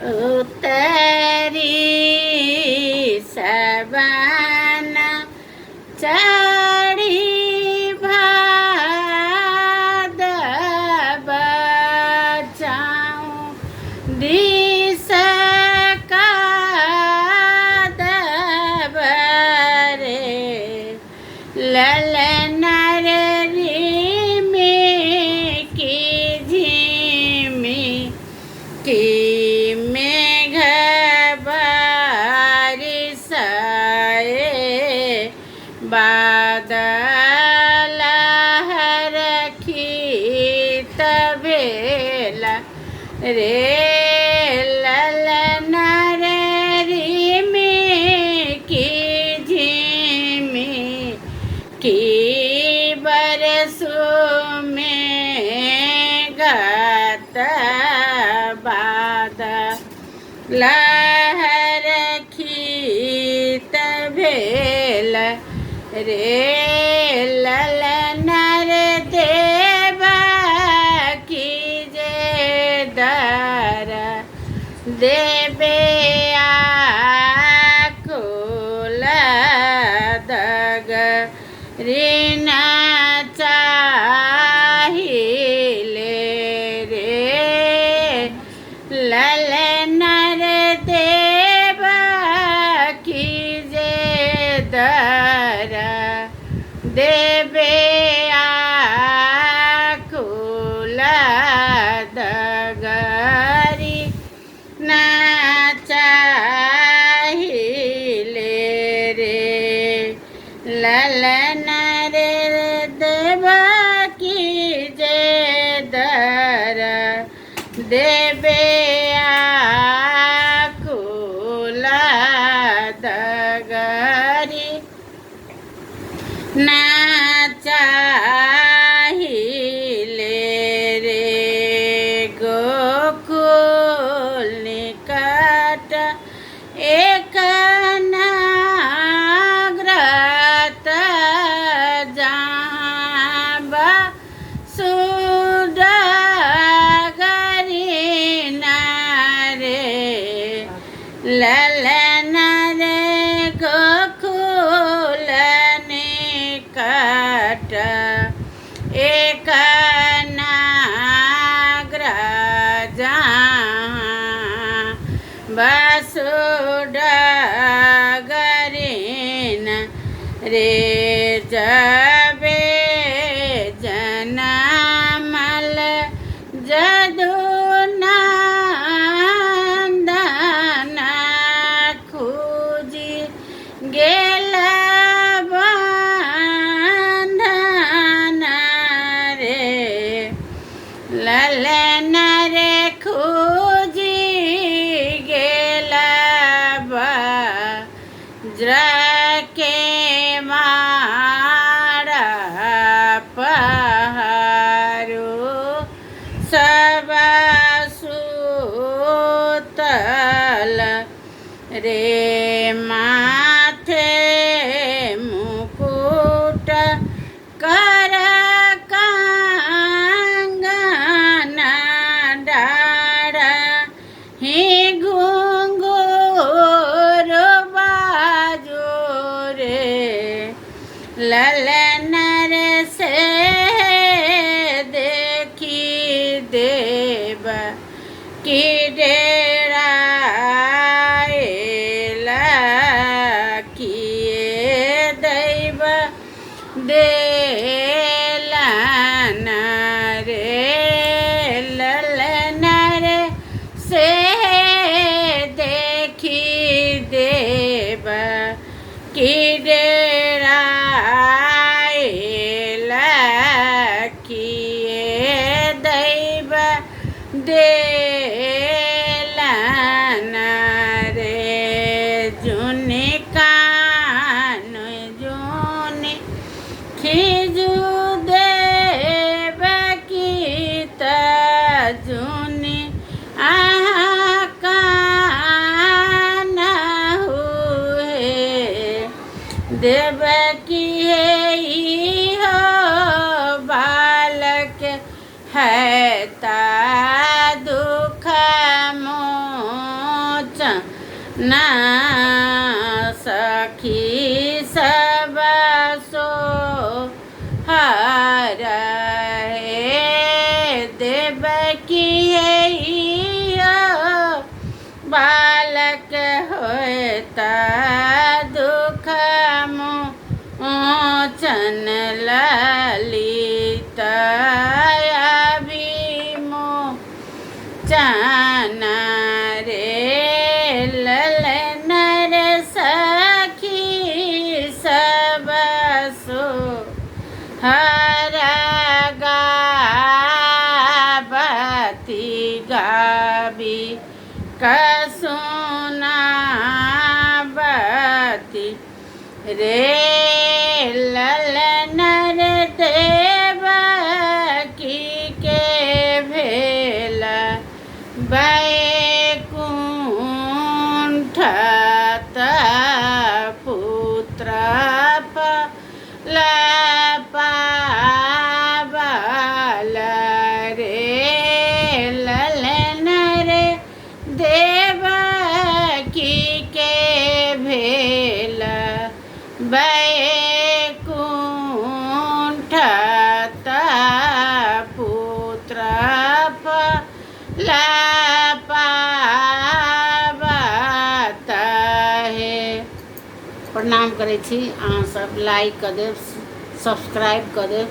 उतरी सबन चढ़ी भाद बचाऊं दिस का दबरे ललन री में की झिमी की मेघ बारिशाए बादल रखी तबेला रे ललन री में की झिमी की बरसों में गत बाद लहर खीत भेल रे ललन देवा की जे दर देवे आकुल दग ऋण चाहिले रे ललन देव की जे दर देवे आकुल दगरी न चाहिले रे ललन देव की जे दर देवे आकुल दगरी ना चाहिले रे गोकुल निकट एक नाग्रत जाबा सुडगरी रे ललन रे गोकुल निकट एक नाग्र बसुडगरीन रे जबे जनमल जदु नंदन खूजी गेल बंधन रे ललन रे खूजी गेल वज्र के मारा पहारो सब सुतल रे माथे मुकुट कर कंगन डार ही घुंघरू बाजो रे ललन रे से देखी देव की डेरा किए दैव देलन रे ललन रे से देखी देव की डेरा किए दैव देलन रे जुनि कान जुनि खिजु देव की जुनि आहा ना सखी सब सो हार देवकी बालक होता दुख मोचन ललिता विमोचन रे ललन रे सखी सब सो हर गावती गावी कसुनावती रे ललन रे देवकी के भेल बैकुंठ पुत्र पावल रे ललन रे देवकी के भेल बैकुंठ पुत्र पावत है। प्रणाम करै छी, अहाँ सब लाइक कऽ देब, सब्सक्राइब कऽ देब।